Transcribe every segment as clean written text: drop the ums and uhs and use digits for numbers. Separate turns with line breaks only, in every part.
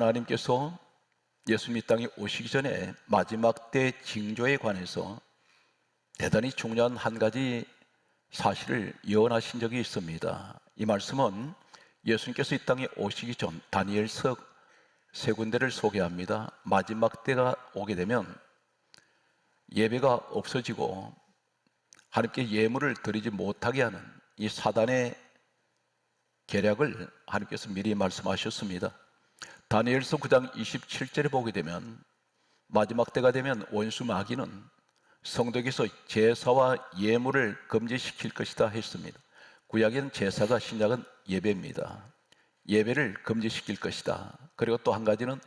하나님께서 예수님 이 땅에 오시기 전에 마지막 때 징조에 관해서 대단히 중요한 한 가지 사실을 예언하신 적이 있습니다. 이 말씀은 예수님께서 이 땅에 오시기 전 다니엘서 세 군데를 소개합니다. 마지막 때가 오게 되면 예배가 없어지고 하나님께 예물을 드리지 못하게 하는 이 사단의 계략을 하나님께서 미리 말씀하셨습니다. 다니엘서 9장 27절에 보게 되면 마지막 때가 되면 원수 마귀는 성도에게서 제사와 예물을 금지시킬 것이다 했습니다. 구약에는 제사가, 신약은 예배입니다. 예배를 금지시킬 것이다. 그리고 또 한 가지는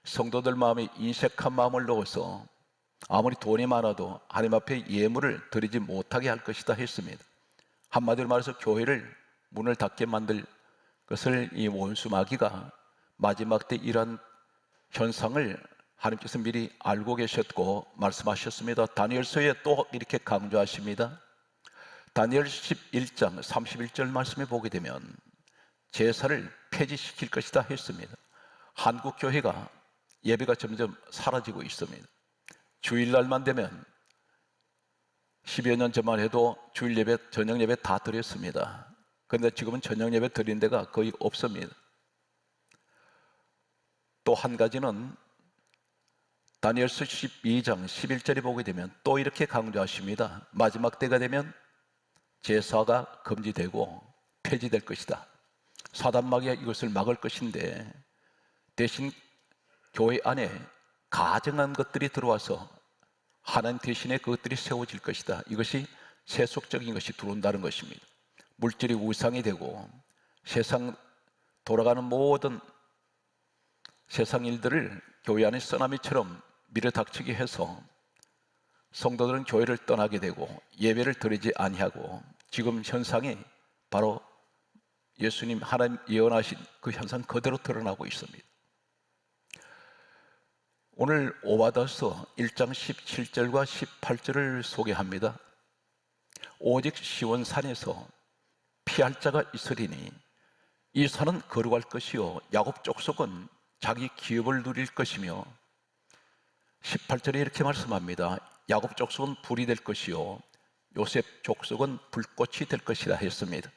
성도들 마음에 인색한 마음을 넣어서 아무리 돈이 많아도 하나님 앞에 예물을 드리지 못하게 할 것이다 했습니다. 한마디로 말해서 교회를 문을 닫게 만들 것을 이 원수 마귀가 마지막 때 이런 현상을 하나님께서 미리 알고 계셨고 말씀하셨습니다. 다니엘서에 또 이렇게 강조하십니다. 다니엘 11장 31절 말씀에 보게 되면 제사를 폐지시킬 것이다 했습니다. 한국 교회가 예배가 점점 사라지고 있습니다. 주일날만 되면 10여 년 전만 해도 주일 예배, 저녁 예배 다 드렸습니다. 그런데 지금은 저녁 예배 드린 데가 거의 없습니다. 또 한 가지는 다니엘서 12장 11절에 보게 되면 또 이렇게 강조하십니다. 마지막 때가 되면 제사가 금지되고 폐지될 것이다. 사단 마귀가 이것을 막을 것인데 대신 교회 안에 가증한 것들이 들어와서 하나님 대신에 그것들이 세워질 것이다. 이것이 세속적인 것이 들어온다는 것입니다. 물질이 우상이 되고 세상 돌아가는 모든 세상 일들을 교회 안에 쓰나미처럼 밀어닥치게 해서 성도들은 교회를 떠나게 되고 예배를 드리지 아니하고 지금 현상이 바로 예수님 하나님 예언하신 그 현상 그대로 드러나고 있습니다. 오늘 오바다서 1장 17절과 18절을 소개합니다. 오직 시온산에서 피할 자가 있으리니 이 산은 거룩할 것이요 야곱 족속은 자기 기업을 누릴 것이며 18절에 이렇게 말씀합니다. 야곱 족속은 불이 될 것이요 요셉 족속은 불꽃이 될 것이라 했습니다.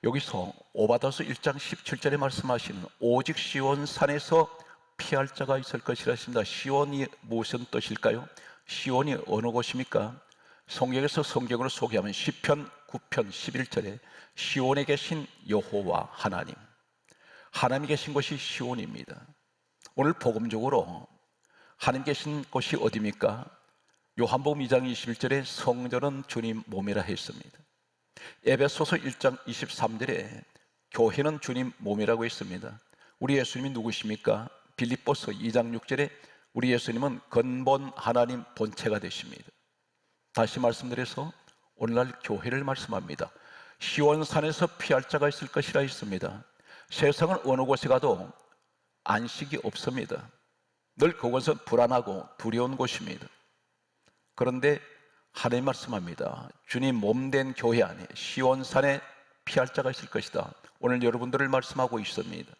여기서 오바다서 1장 17절에 말씀하시는 오직 시온산에서 피할 자가 있을 것이라 했습니다. 시온이 무슨 뜻일까요? 시온이 어느 곳입니까? 성경에서 성경으로 소개하면 시편 9편 11절에 시온에 계신 여호와 하나님, 하나님이 계신 곳이 시온입니다. 오늘 복음적으로 하나님 계신 곳이 어디입니까? 요한복음 2장 21절에 성전은 주님 몸이라 했습니다. 에베소서 1장 23절에 교회는 주님 몸이라고 했습니다. 우리 예수님이 누구십니까? 빌립보서 2장 6절에 우리 예수님은 근본 하나님 본체가 되십니다. 다시 말씀드려서 오늘날 교회를 말씀합니다. 시온산에서 피할 자가 있을 것이라 했습니다. 세상은 어느 곳에 가도 안식이 없습니다. 늘 그곳은 불안하고 두려운 곳입니다. 그런데 하나님 말씀합니다. 주님 몸된 교회 안에 시온산에 피할 자가 있을 것이다. 오늘 여러분들을 말씀하고 있습니다.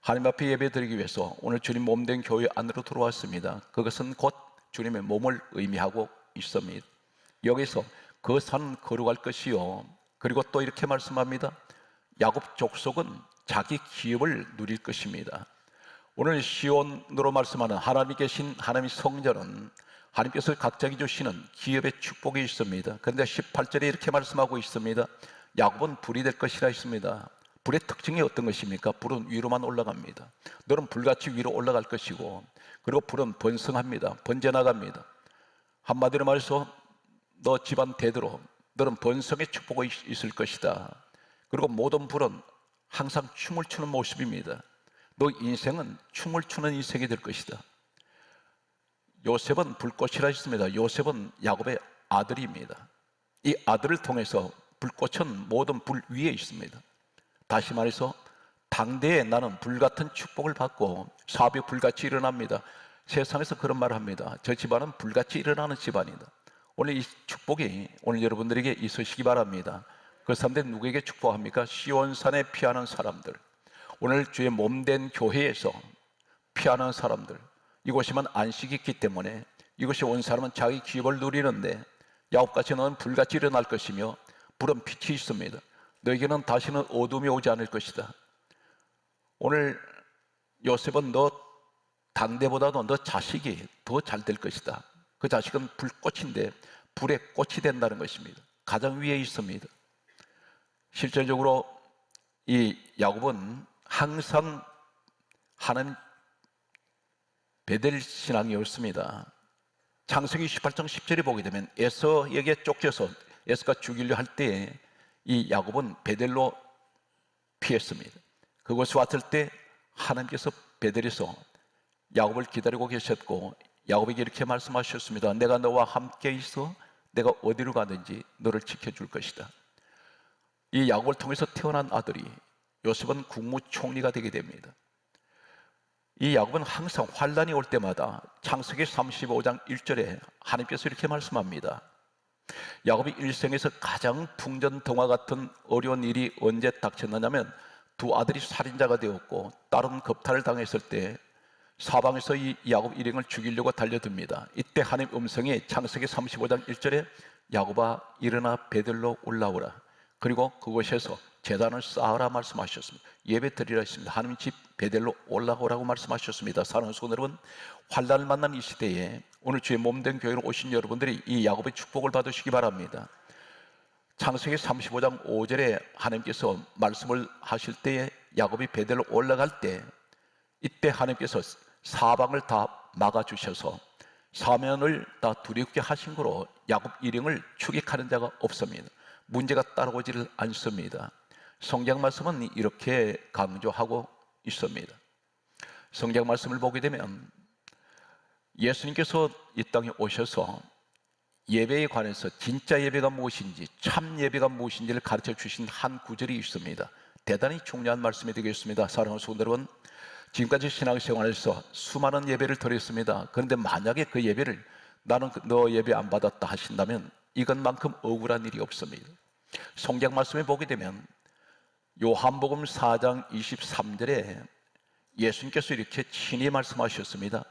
하나님 앞에 예배드리기 위해서 오늘 주님 몸된 교회 안으로 들어왔습니다. 그것은 곧 주님의 몸을 의미하고 있습니다. 여기서 그 산은 거룩할 것이요 그리고 또 이렇게 말씀합니다. 야곱 족속은 자기 기업을 누릴 것입니다. 오늘 시온으로 말씀하는 하나님이 계신 하나님의 성전은 하나님께서 각자에게 주시는 기업의 축복이 있습니다. 그런데 18절에 이렇게 말씀하고 있습니다. 야곱은 불이 될 것이라 했습니다. 불의 특징이 어떤 것입니까? 불은 위로만 올라갑니다. 너는 불같이 위로 올라갈 것이고 그리고 불은 번성합니다. 번져나갑니다. 한마디로 말해서 너 집안 대대로 너는 번성의 축복이 있을 것이다. 그리고 모든 불은 항상 춤을 추는 모습입니다. 너 인생은 춤을 추는 인생이 될 것이다. 요셉은 불꽃이라 했습니다. 요셉은 야곱의 아들입니다. 이 아들을 통해서 불꽃은 모든 불 위에 있습니다. 다시 말해서 당대에 나는 불같은 축복을 받고 사업이 불같이 일어납니다. 세상에서 그런 말을 합니다. 저 집안은 불같이 일어나는 집안이다. 오늘 이 축복이 오늘 여러분들에게 있으시기 바랍니다. 그 사람들이 누구에게 축복합니까? 시온산에 피하는 사람들. 오늘 주의 몸된 교회에서 피하는 사람들, 이곳이면 안식이 있기 때문에 이곳에 온 사람은 자기 기업을 누리는데 야곱같이 너는 불같이 일어날 것이며 불은 빛이 있습니다. 너에게는 다시는 어둠이 오지 않을 것이다. 오늘 요셉은 너 당대보다도 너 자식이 더 잘 될 것이다. 그 자식은 불꽃인데 불에 꽃이 된다는 것입니다. 가장 위에 있습니다. 실질적으로 이 야곱은 항상 하나님 베델 신앙이었습니다. 창세기 28장 10절에 보게 되면 에서에게 쫓겨서 에서가 죽이려 할 때에 이 야곱은 베델로 피했습니다. 그곳에 왔을 때 하나님께서 베델에서 야곱을 기다리고 계셨고 야곱에게 이렇게 말씀하셨습니다. 내가 너와 함께 있어 내가 어디로 가든지 너를 지켜줄 것이다. 이 야곱을 통해서 태어난 아들이 요셉은 국무총리가 되게 됩니다. 이 야곱은 항상 환란이 올 때마다 창세기 35장 1절에 하나님께서 이렇게 말씀합니다. 야곱이 일생에서 가장 풍전등화 같은 어려운 일이 언제 닥쳤느냐면 두 아들이 살인자가 되었고 딸은 겁탈을 당했을 때 사방에서 이 야곱 일행을 죽이려고 달려듭니다. 이때 하나님 음성이 창세기 35장 1절에 야곱아 일어나 베들로 올라오라. 그리고 그곳에서 제단을 쌓으라 말씀하셨습니다. 예배 드리라 했습니다. 하나님 집 베델로 올라오라고 말씀하셨습니다. 사랑하는 성도 여러분, 환난을 만난 이 시대에 오늘 주의 몸된 교회로 오신 여러분들이 이 야곱의 축복을 받으시기 바랍니다. 창세기 35장 5절에 하나님께서 말씀을 하실 때에 야곱이 베델로 올라갈 때 이때 하나님께서 사방을 다 막아주셔서 사면을 다 두렵게 하신 거로 야곱 일행을 추격하는 자가 없습니다. 문제가 따라오지를 않습니다. 성경 말씀은 이렇게 강조하고 있습니다. 성경 말씀을 보게 되면 예수님께서 이 땅에 오셔서 예배에 관해서 진짜 예배가 무엇인지 참 예배가 무엇인지를 가르쳐 주신 한 구절이 있습니다. 대단히 중요한 말씀이 되겠습니다. 사랑하는 성도 여러분, 지금까지 신앙생활에서 수많은 예배를 드렸습니다. 그런데 만약에 그 예배를 나는 너 예배 안 받았다 하신다면 이것만큼 억울한 일이 없습니다. 성경 말씀에 보게 되면 요한복음 4장 23절에 예수님께서 이렇게 친히 말씀하셨습니다.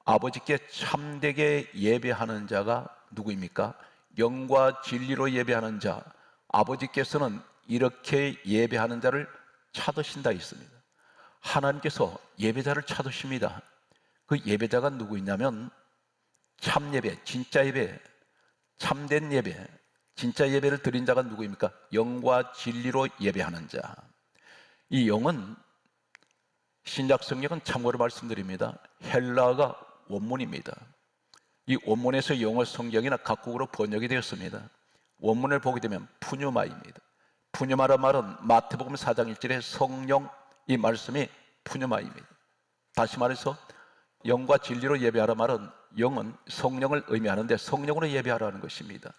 아버지께 참되게 예배하는 자가 누구입니까? 영과 진리로 예배하는 자, 아버지께서는 이렇게 예배하는 자를 찾으신다 했습니다. 하나님께서 예배자를 찾으십니다. 그 예배자가 누구있냐면 참 예배, 진짜 예배, 참된 예배, 진짜 예배를 드린 자가 누구입니까? 영과 진리로 예배하는 자. 이 영은 신약 성경은 참고로 말씀드립니다. 헬라어가 원문입니다. 이 원문에서 영어 성경이나 각국으로 번역이 되었습니다. 원문을 보게 되면 푸뉴마입니다. 푸뉴마란 말은 마태복음 4장 1절에 성령, 이 말씀이 푸뉴마입니다. 다시 말해서 영과 진리로 예배하라 말은 영은 성령을 의미하는데 성령으로 예배하라는 것입니다.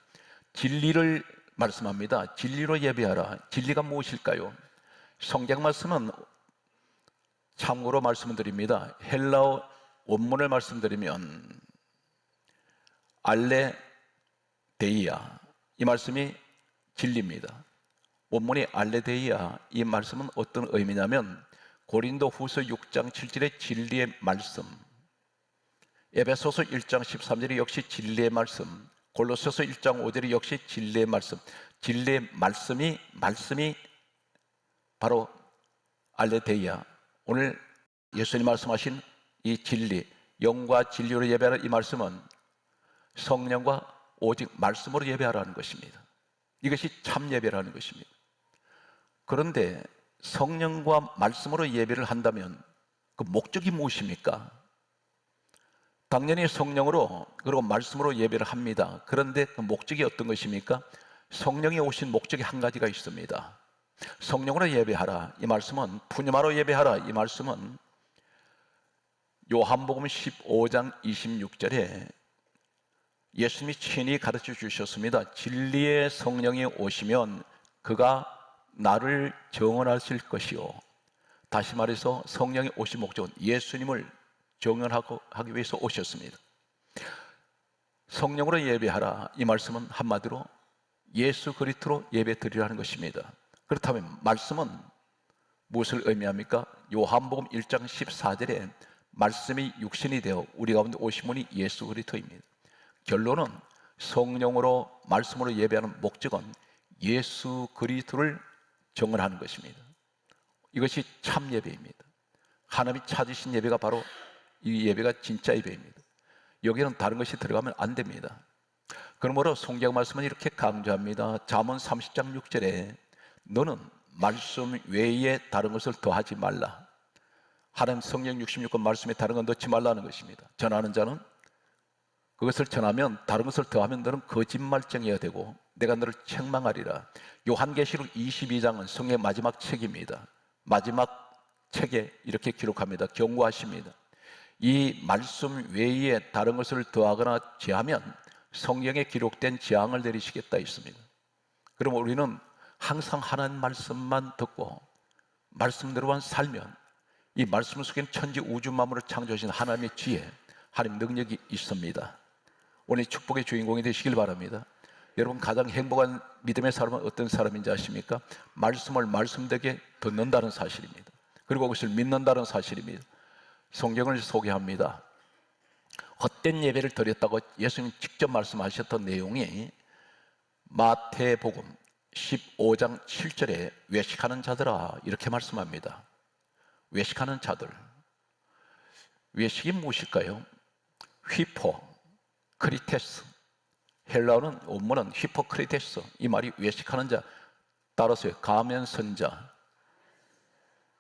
진리를 말씀합니다. 진리로 예배하라. 진리가 무엇일까요? 성경 말씀은 참고로 말씀을 드립니다. 헬라어 원문을 말씀드리면 알레데이아, 이 말씀이 진리입니다. 원문이 알레데이아, 이 말씀은 어떤 의미냐면 고린도 후서 6장 7절의 진리의 말씀, 에베소서 1장 13절이 역시 진리의 말씀, 골로새서 1장 5절이 역시 진리의 말씀, 진리의 말씀이 바로 알레데이아, 오늘 예수님 말씀하신 이 진리, 영과 진리로 예배하는 이 말씀은 성령과 오직 말씀으로 예배하라는 것입니다. 이것이 참 예배라는 것입니다. 그런데 성령과 말씀으로 예배를 한다면 그 목적이 무엇입니까? 당연히 성령으로 그리고 말씀으로 예배를 합니다. 그런데 그 목적이 어떤 것입니까? 성령이 오신 목적이 한 가지가 있습니다. 성령으로 예배하라, 이 말씀은 푸뉴마로 예배하라, 이 말씀은 요한복음 15장 26절에 예수님이 친히 가르쳐 주셨습니다. 진리의 성령이 오시면 그가 나를 정언하실 것이요. 다시 말해서 성령이 오신 목적은 예수님을 정언하기 위해서 오셨습니다. 성령으로 예배하라, 이 말씀은 한마디로 예수 그리스도로 예배 드리라는 것입니다. 그렇다면 말씀은 무엇을 의미합니까? 요한복음 1장 14절에 말씀이 육신이 되어 우리 가운데 오신 분이 예수 그리스도입니다. 결론은 성령으로 말씀으로 예배하는 목적은 예수 그리스도를 정언하는 것입니다. 이것이 참 예배입니다. 하나님이 찾으신 예배가 바로 이 예배가 진짜 예배입니다. 여기는 다른 것이 들어가면 안 됩니다. 그러므로 성경 말씀은 이렇게 강조합니다. 잠언 30장 6절에 너는 말씀 외에 다른 것을 더하지 말라. 하나님 성령 66권 말씀에 다른 건 넣지 말라는 것입니다. 전하는 자는 그것을 전하면 다른 것을 더하면 너는 거짓말쟁이가 되고 내가 너를 책망하리라. 요한계시록 22장은 성경의 마지막 책입니다. 마지막 책에 이렇게 기록합니다. 경고하십니다. 이 말씀 외에 다른 것을 더하거나 제하면 성경에 기록된 재앙을 내리시겠다 있습니다. 그럼 우리는 항상 하나님 말씀만 듣고 말씀대로만 살면 이 말씀 속에는 천지 우주 만물을 창조하신 하나님의 지혜, 하나님 능력이 있습니다. 오늘 축복의 주인공이 되시길 바랍니다. 여러분 가장 행복한 믿음의 사람은 어떤 사람인지 아십니까? 말씀을 말씀되게 듣는다는 사실입니다. 그리고 그것을 믿는다는 사실입니다. 성경을 소개합니다. 헛된 예배를 드렸다고 예수님 직접 말씀하셨던 내용이 마태복음 15장 7절에 외식하는 자들아 이렇게 말씀합니다. 외식하는 자들, 외식이 무엇일까요? 휘포 크리테스, 헬라어는 원문은 히포크리테스, 이 말이 외식하는 자, 따라서 가면선자,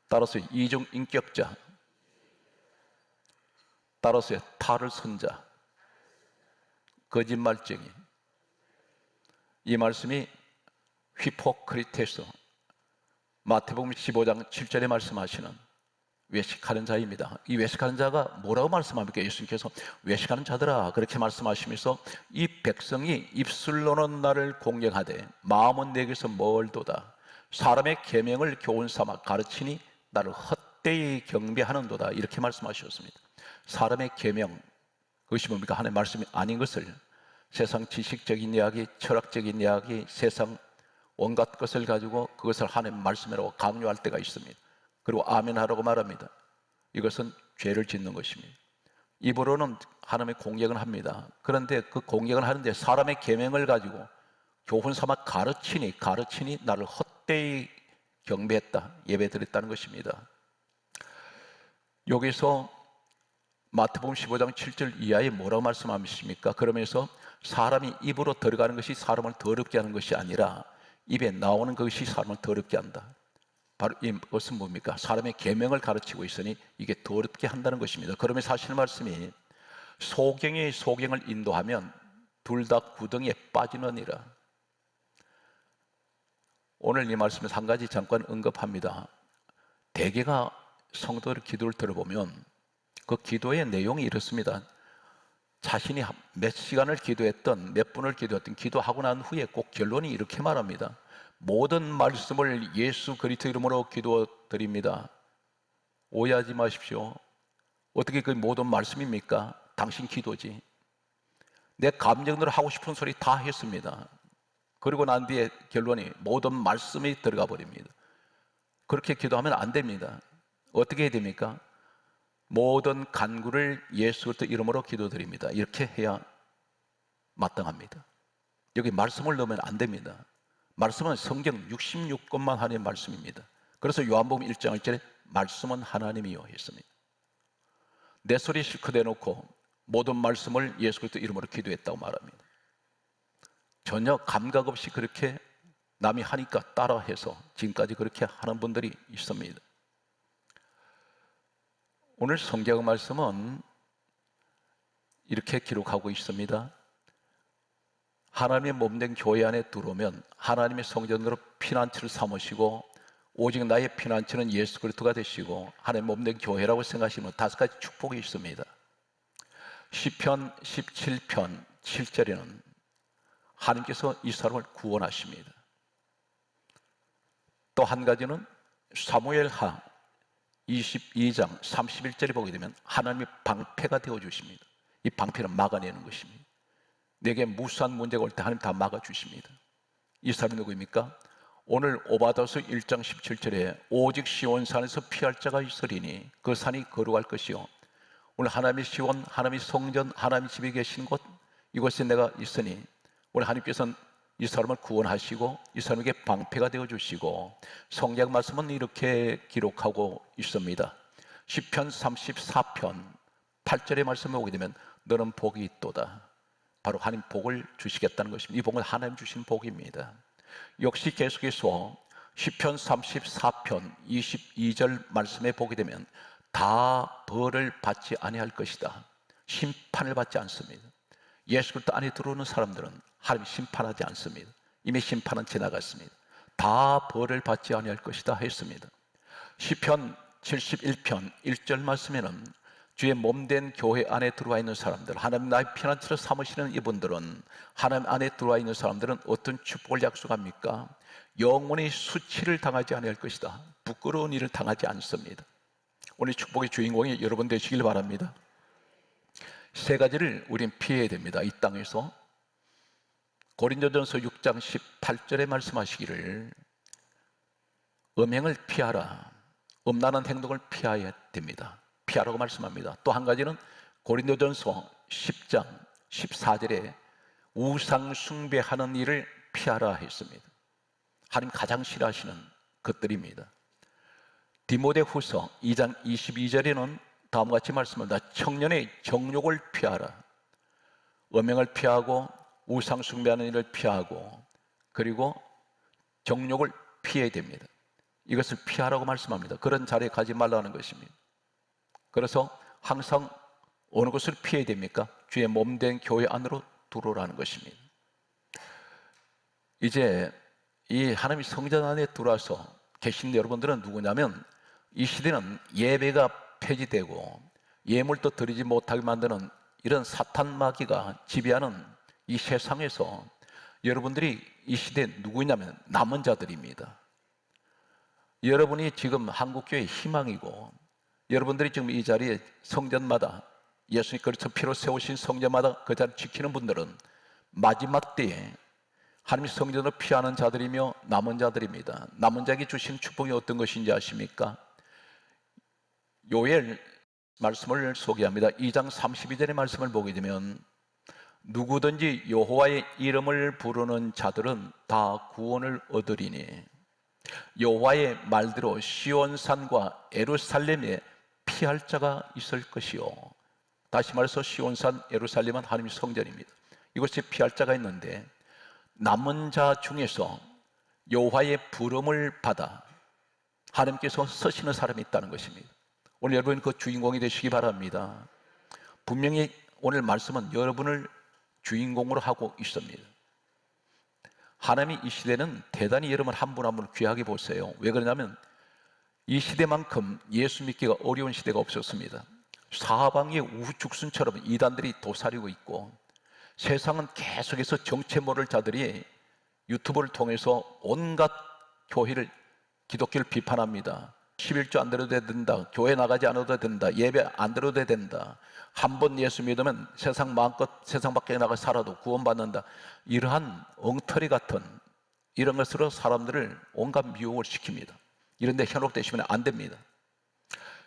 따라서 이중인격자, 따라서 탈을 선자, 거짓말쟁이. 이 말씀이 휘포크리테스, 마태복음 15장 7절에 말씀하시는 외식하는 자입니다. 이 외식하는 자가 뭐라고 말씀합니까? 예수님께서 외식하는 자들아 그렇게 말씀하시면서 이 백성이 입술로는 나를 공경하되 마음은 내게서 멀도다. 사람의 계명을 교훈 삼아 가르치니 나를 헛되이 경배하는도다. 이렇게 말씀하셨습니다. 사람의 계명, 그것이 뭡니까? 하나님의 말씀이 아닌 것을 세상 지식적인 이야기, 철학적인 이야기, 세상 온갖 것을 가지고 그것을 하나님의 말씀이라고 강요할 때가 있습니다. 그리고 아멘 하라고 말합니다. 이것은 죄를 짓는 것입니다. 입으로는 하나님의 공격을 합니다. 그런데 그 공격을 하는데 사람의 계명을 가지고 교훈 삼아 가르치니 나를 헛되이 경배했다, 예배드렸다는 것입니다. 여기서 마태복음 15장 7절 이하에 뭐라고 말씀하십니까? 그러면서 사람이 입으로 들어가는 것이 사람을 더럽게 하는 것이 아니라 입에 나오는 것이 사람을 더럽게 한다. 바로 이것은 뭡니까? 사람의 계명을 가르치고 있으니 이게 더럽게 한다는 것입니다. 그러면서 하시는 말씀이 소경이 소경을 인도하면 둘 다 구덩이에 빠지느니라. 오늘 이 말씀에서 한 가지 잠깐 언급합니다. 대개가 성도들의 기도를 들어보면 그 기도의 내용이 이렇습니다. 자신이 몇 시간을 기도했던 몇 분을 기도했던 기도하고 난 후에 꼭 결론이 이렇게 말합니다. 모든 말씀을 예수 그리스도 이름으로 기도드립니다. 오해하지 마십시오. 어떻게 그 모든 말씀입니까? 당신 기도지. 내 감정대로 하고 싶은 소리 다 했습니다. 그리고 난 뒤에 결론이 모든 말씀이 들어가 버립니다. 그렇게 기도하면 안 됩니다. 어떻게 해야 됩니까? 모든 간구를 예수 그리스도 이름으로 기도드립니다. 이렇게 해야 마땅합니다. 여기 말씀을 넣으면 안 됩니다. 말씀은 성경 66권만 하나님의 말씀입니다. 그래서 요한복음 1장 1절에 말씀은 하나님이요 했습니다. 내 소리 실컷 해놓고 모든 말씀을 예수 그리스도 이름으로 기도했다고 말합니다. 전혀 감각 없이 그렇게 남이 하니까 따라해서 지금까지 그렇게 하는 분들이 있습니다. 오늘 성경 말씀은 이렇게 기록하고 있습니다. 하나님의 몸된 교회 안에 들어오면 하나님의 성전으로 피난처를 삼으시고 오직 나의 피난처는 예수 그리스도가 되시고 하나님의 몸된 교회라고 생각하시면 5가지 축복이 있습니다. 시편 17편 7절에는 하나님께서 이 사람을 구원하십니다. 또 한 가지는 사무엘하 22장 31절에 보게 되면 하나님의 방패가 되어주십니다. 이 방패는 막아내는 것입니다. 내게 무수한 문제가 올 때 하나님 다 막아주십니다. 이 사람이 누구입니까? 오늘 오바다서 1장 17절에 오직 시온산에서 피할 자가 있으리니 그 산이 거룩할 것이요 오늘 하나님의 시온, 하나님의 성전, 하나님의 집에 계신 곳 이곳에 내가 있으니 오늘 하나님께서는 이 사람을 구원하시고 이 사람에게 방패가 되어주시고 성경 말씀은 이렇게 기록하고 있습니다. 시편 34편 8절의 말씀을 보게 되면 너는 복이 있도다. 바로 하나님 복을 주시겠다는 것입니다. 이 복은 하나님 주신 복입니다. 역시 계속해서 시편 34편 22절 말씀에 보게 되면 다 벌을 받지 아니할 것이다. 심판을 받지 않습니다. 예수 그리스도 안에 들어오는 사람들은 하나님 심판하지 않습니다. 이미 심판은 지나갔습니다. 다 벌을 받지 아니할 것이다 했습니다. 시편 71편 1절 말씀에는 주의 몸된 교회 안에 들어와 있는 사람들, 하나님 나의 피난처로 삼으시는 이분들은 하나님 안에 들어와 있는 사람들은 어떤 축복을 약속합니까? 영원히 수치를 당하지 아니할 것이다. 부끄러운 일을 당하지 않습니다. 오늘 축복의 주인공이 여러분 되시길 바랍니다. 세 가지를 우린 피해야 됩니다. 이 땅에서. 고린도전서 6장 18절에 말씀하시기를 음행을 피하라. 음란한 행동을 피해야 됩니다. 피하라고 말씀합니다. 또 한 가지는 고린도전서 10장 14절에 우상 숭배하는 일을 피하라 했습니다. 하나님 가장 싫어하시는 것들입니다. 디모데후서 2장 22절에는 다음과 같이 말씀합니다. 청년의 정욕을 피하라. 음행을 피하고 우상 숭배하는 일을 피하고 그리고 정욕을 피해야 됩니다. 이것을 피하라고 말씀합니다. 그런 자리에 가지 말라는 것입니다. 그래서 항상 어느 것을 피해야 됩니까? 주의 몸된 교회 안으로 들어오라는 것입니다. 이제 이 하나님의 성전 안에 들어와서 계신 여러분들은 누구냐면 이 시대는 예배가 폐지되고 예물도 드리지 못하게 만드는 이런 사탄 마귀가 지배하는 이 세상에서 여러분들이 이 시대에 누구냐면 남은 자들입니다. 여러분이 지금 한국교회의 희망이고 여러분들이 지금 이 자리에 성전마다 예수님 그리스도 피로 세우신 성전마다 그 자리를 지키는 분들은 마지막 때에 하나님의 성전을 피하는 자들이며 남은 자들입니다. 남은 자에게 주신 축복이 어떤 것인지 아십니까? 요엘 말씀을 소개합니다. 2장 32절의 말씀을 보게 되면 누구든지 여호와의 이름을 부르는 자들은 다 구원을 얻으리니 여호와의 말대로 시온산과 예루살렘에 피할 자가 있을 것이요. 다시 말해서 시온산 예루살렘은 하나님의 성전입니다. 이곳에 피할 자가 있는데 남은 자 중에서 여호와의 부름을 받아 하나님께서 쓰시는 사람이 있다는 것입니다. 오늘 여러분 그 주인공이 되시기 바랍니다. 분명히 오늘 말씀은 여러분을 주인공으로 하고 있습니다. 하나님이 이 시대는 대단히 여러분 한 분 한 분을 귀하게 보세요. 왜 그러냐면 이 시대만큼 예수 믿기가 어려운 시대가 없었습니다. 사방에 우후죽순처럼 이단들이 도사리고 있고 세상은 계속해서 정체 모를 자들이 유튜브를 통해서 온갖 교회를 기독교를 비판합니다. 11조 안 드려도 된다. 교회 나가지 않아도 된다. 예배 안 드려도 된다. 한 번 예수 믿으면 세상 마음껏 세상 밖에 나가 살아도 구원받는다. 이러한 엉터리 같은 이런 것으로 사람들을 온갖 미혹을 시킵니다. 이런 데 현혹되시면 안 됩니다.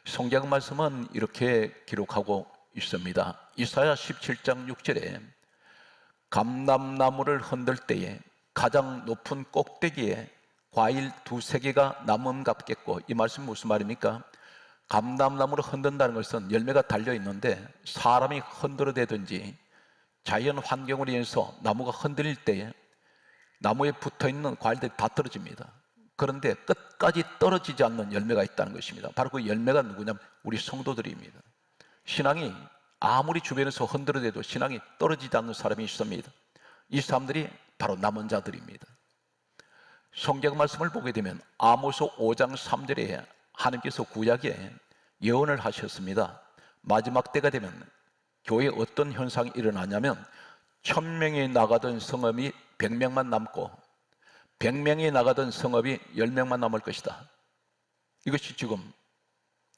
성경 말씀은 이렇게 기록하고 있습니다. 이사야 17장 6절에 감람나무를 흔들 때에 가장 높은 꼭대기에 과일 2-3개가 남음 같겠고, 이 말씀이 무슨 말입니까? 감람나무를 흔든다는 것은 열매가 달려있는데 사람이 흔들어대든지 자연 환경으로 인해서 나무가 흔들릴 때에 나무에 붙어있는 과일들이 다 떨어집니다. 그런데 끝까지 떨어지지 않는 열매가 있다는 것입니다. 바로 그 열매가 누구냐면 우리 성도들입니다. 신앙이 아무리 주변에서 흔들어대도 신앙이 떨어지지 않는 사람이 있습니다. 이 사람들이 바로 남은 자들입니다. 성경 말씀을 보게 되면 아모스 5장 3절에 하나님께서 구약에 예언을 하셨습니다. 마지막 때가 되면 교회에 어떤 현상이 일어나냐면 1000명이 나가던 성읍이 100명만 남고 100명이 나가던 성읍이 10명만 남을 것이다. 이것이 지금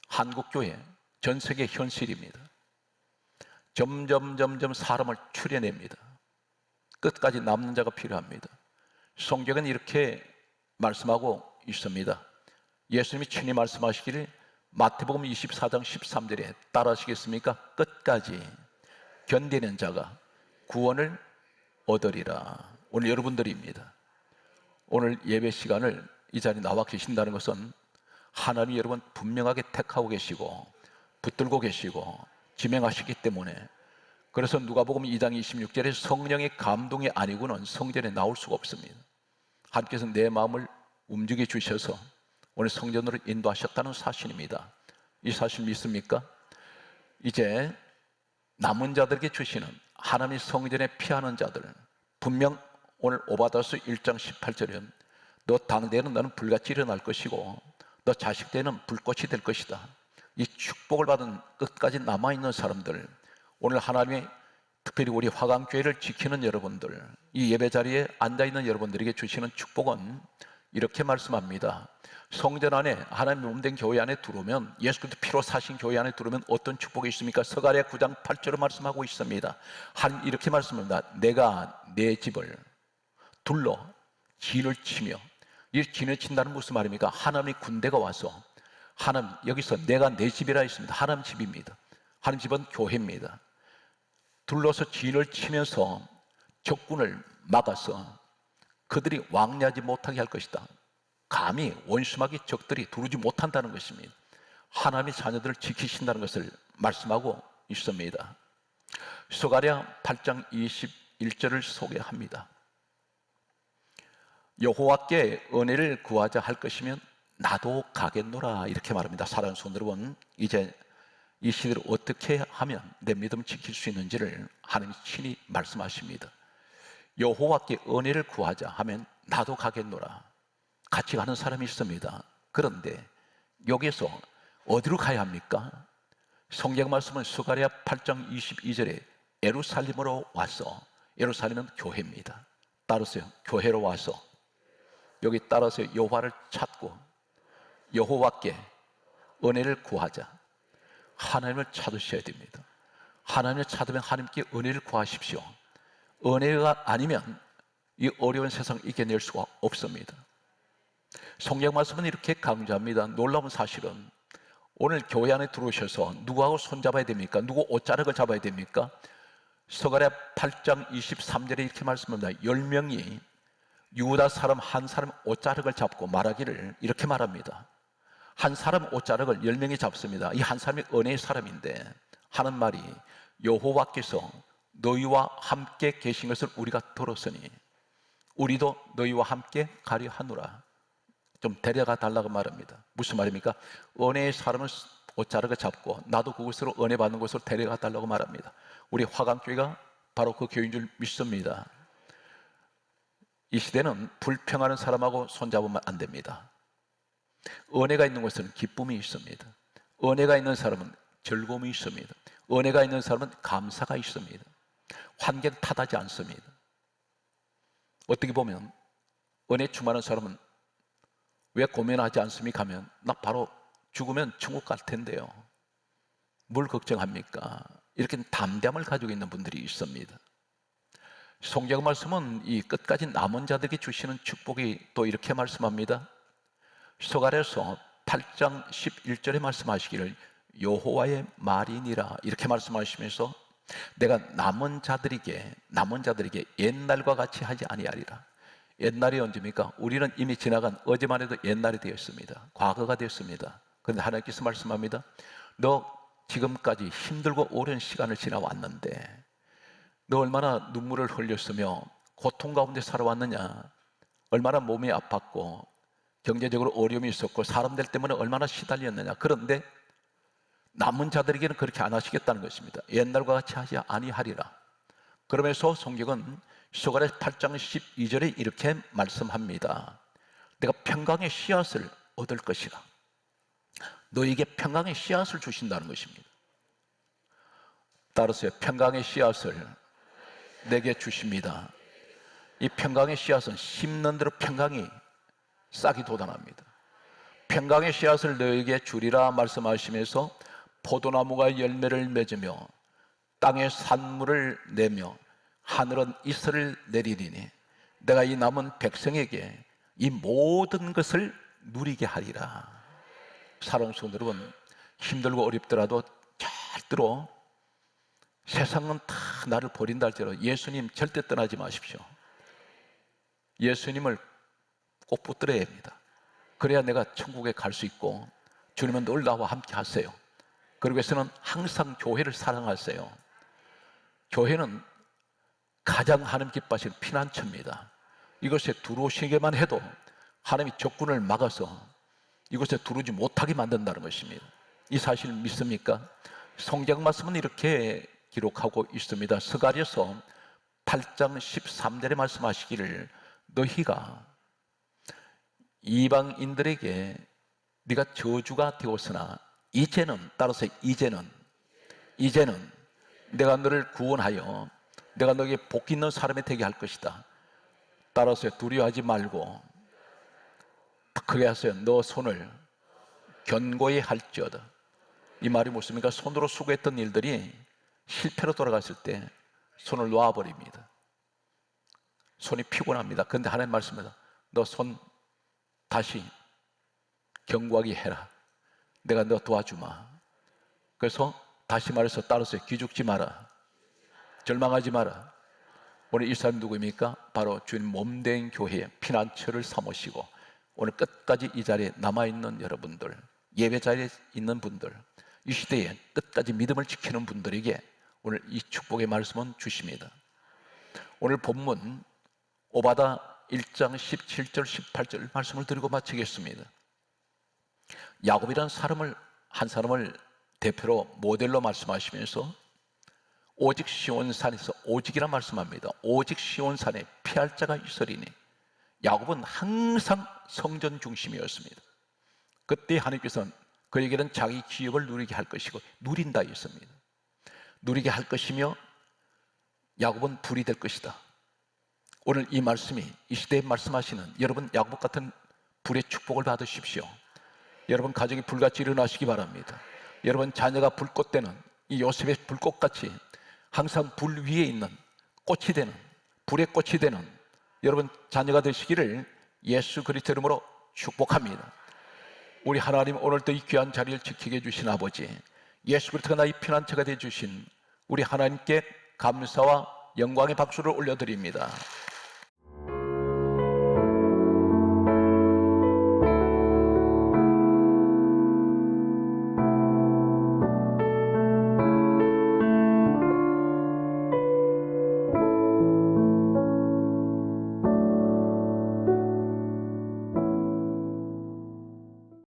한국교회 전 세계 현실입니다. 점점 사람을 추려냅니다. 끝까지 남는 자가 필요합니다. 성경은 이렇게 말씀하고 있습니다. 예수님이 친히 말씀하시기를 마태복음 24장 13절에 따라하시겠습니까? 끝까지 견디는 자가 구원을 얻으리라. 오늘 여러분들입니다. 오늘 예배 시간을 이 자리에 나와 계신다는 것은 하나님이 여러분 분명하게 택하고 계시고 붙들고 계시고 지명하시기 때문에, 그래서 누가복음 2장 26절에 성령의 감동이 아니고는 성전에 나올 수가 없습니다. 하나님께서 내 마음을 움직여 주셔서 오늘 성전으로 인도하셨다는 사실입니다. 이 사실 믿습니까? 이제 남은 자들에게 주시는 하나님의 성전에 피하는 자들, 분명 오늘 오바다서 1장 18절에 너 당대에는 너는 불같이 일어날 것이고 너 자식 때는 불꽃이 될 것이다. 이 축복을 받은 끝까지 남아있는 사람들, 오늘 하나님의 특별히 우리 화강교회를 지키는 여러분들, 이 예배 자리에 앉아있는 여러분들에게 주시는 축복은 이렇게 말씀합니다. 성전 안에 하나님 몸된 교회 안에 들어오면, 예수 그리스도 피로 사신 교회 안에 들어오면 어떤 축복이 있습니까? 스가랴 9장 8절로 말씀하고 있습니다. 하나님 이렇게 말씀합니다. 내가 내 집을 둘러 진을 치며, 이 진을 친다는 무슨 말입니까? 하나님의 군대가 와서, 하나님 여기서 내가 내 집이라 했습니다. 하나님 집입니다. 하나님 집은 교회입니다. 둘러서 진을 치면서 적군을 막아서 그들이 왕래하지 못하게 할 것이다. 감히 원수마귀 적들이 두르지 못한다는 것입니다. 하나님의 자녀들을 지키신다는 것을 말씀하고 있습니다. 스가랴 8장 21절을 소개합니다. 여호와께 은혜를 구하자 할 것이면 나도 가겠노라, 이렇게 말합니다. 사랑하는 성도 여러분, 이제 이 시대를 어떻게 하면 내 믿음을 지킬 수 있는지를 하나님이 친히 말씀하십니다. 여호와께 은혜를 구하자 하면 나도 가겠노라. 같이 가는 사람이 있습니다. 그런데 여기에서 어디로 가야 합니까? 성경 말씀은 스가랴 8장 22절에 예루살렘으로 와서, 예루살렘은 교회입니다. 따라서요, 교회로 와서 여기 따라서 여호와를 찾고 여호와께 은혜를 구하자. 하나님을 찾으셔야 됩니다. 하나님을 찾으면 하나님께 은혜를 구하십시오. 은혜가 아니면 이 어려운 세상 이겨낼 수가 없습니다. 성경 말씀은 이렇게 강조합니다. 놀라운 사실은 오늘 교회 안에 들어오셔서 누구하고 손잡아야 됩니까? 누구 옷자락을 잡아야 됩니까? 스가랴 8장 23절에 이렇게 말씀합니다. 10명이 유다 사람 한 사람 옷자락을 잡고 말하기를 이렇게 말합니다. 한 사람 옷자락을 10명이 잡습니다. 이 한 사람이 은혜의 사람인데 하는 말이, 여호와께서 너희와 함께 계신 것을 우리가 들었으니 우리도 너희와 함께 가려 하노라. 좀 데려가 달라고 말합니다. 무슨 말입니까? 은혜의 사람을 옷자락을 잡고 나도 그곳으로 은혜 받는 곳으로 데려가 달라고 말합니다. 우리 화강교회가 바로 그 교회인 줄 믿습니다. 이 시대는 불평하는 사람하고 손잡으면 안 됩니다. 은혜가 있는 곳에는 기쁨이 있습니다. 은혜가 있는 사람은 즐거움이 있습니다. 은혜가 있는 사람은 감사가 있습니다. 환경 탓하지 않습니다. 어떻게 보면 은혜 충만한 사람은 왜 고민하지 않습니까? 하면 나 바로 죽으면 천국 갈 텐데요. 뭘 걱정합니까? 이렇게 담대함을 가지고 있는 분들이 있습니다. 성경 말씀은 이 끝까지 남은 자들에게 주시는 축복이 또 이렇게 말씀합니다. 스가랴서 8장 11절에 말씀하시기를 여호와의 말이니라, 이렇게 말씀하시면서 내가 남은 자들에게 옛날과 같이 하지 아니하리라. 옛날이 언제입니까? 우리는 이미 지나간 어제만 해도 옛날이 되었습니다. 과거가 되었습니다. 그런데 하나님께서 말씀합니다. 너 지금까지 힘들고 오랜 시간을 지나왔는데 너 얼마나 눈물을 흘렸으며 고통 가운데 살아왔느냐, 얼마나 몸이 아팠고 경제적으로 어려움이 있었고 사람들 때문에 얼마나 시달렸느냐. 그런데 남은 자들에게는 그렇게 안 하시겠다는 것입니다. 옛날과 같이 하지 아니하리라. 그러면서 성경은 스가랴 8장 12절에 이렇게 말씀합니다. 내가 평강의 씨앗을 얻을 것이라. 너에게 평강의 씨앗을 주신다는 것입니다. 따라서 평강의 씨앗을 내게 주십니다. 이 평강의 씨앗은 심는 대로 평강이 싹이 돋아납니다. 평강의 씨앗을 너에게 주리라 말씀하시면서 포도나무가 열매를 맺으며 땅에 산물을 내며 하늘은 이슬을 내리리니 내가 이 남은 백성에게 이 모든 것을 누리게 하리라. 사랑하는 성도 여러분, 힘들고 어렵더라도 절대로 세상은 다 나를 버린다 할지라도 예수님 절대 떠나지 마십시오. 예수님을 꼭 붙들어야 합니다. 그래야 내가 천국에 갈 수 있고, 주님은 늘 나와 함께 하세요. 그러기 위해서는 항상 교회를 사랑하세요. 교회는 가장 하나님 기뻐하시는 피난처입니다. 이것에 들어오시기만 해도 하나님이 적군을 막아서 이곳에 들어오지 못하게 만든다는 것입니다. 이 사실 믿습니까? 성경 말씀은 이렇게 기록하고 있습니다. 스가랴서 8장 13절에 말씀하시기를 너희가 이방인들에게 네가 저주가 되었으나 이제는, 따라서 이제는 내가 너를 구원하여 내가 너에게 복 있는 사람이 되게 할 것이다. 따라서 두려워하지 말고 크게 하세요. 너 손을 견고히 할지어다. 이 말이 무엇입니까? 손으로 수고했던 일들이 실패로 돌아갔을 때 손을 놓아버립니다. 손이 피곤합니다. 그런데 하나님 말씀입니다. 너 손 다시 견고하게 해라. 내가 너 도와주마. 그래서 다시 말해서 따라서 기죽지 마라. 절망하지 마라. 오늘 이 사람 누구입니까? 바로 주님 몸된 교회의 피난처를 삼으시고 오늘 끝까지 이 자리에 남아있는 여러분들, 예배 자리에 있는 분들, 이 시대에 끝까지 믿음을 지키는 분들에게 오늘 이 축복의 말씀은 주십니다. 오늘 본문 오바다 1장 17절 18절 말씀을 드리고 마치겠습니다. 야곱이라는 한 사람을 대표로 모델로 말씀하시면서 오직 시온산에서, 오직이라 말씀합니다. 오직 시온산에 피할 자가 있으리니. 야곱은 항상 성전 중심이었습니다. 그때 하나님께서는 그에게는 자기 기업을 누리게 할 것이고 누린다 했습니다. 누리게 할 것이며 야곱은 불이 될 것이다. 오늘 이 말씀이 이 시대에 말씀하시는 여러분, 야곱 같은 불의 축복을 받으십시오. 여러분 가정이 불같이 일어나시기 바랍니다. 여러분 자녀가 불꽃되는 이 요셉의 불꽃같이 항상 불 위에 있는 꽃이 되는, 불의 꽃이 되는 여러분 자녀가 되시기를 예수 그리스도 이름으로 축복합니다. 우리 하나님, 오늘도 이 귀한 자리를 지키게 해주신 아버지, 예수 그리스도가 나의 피난처가 되어주신 우리 하나님께 감사와 영광의 박수를 올려드립니다.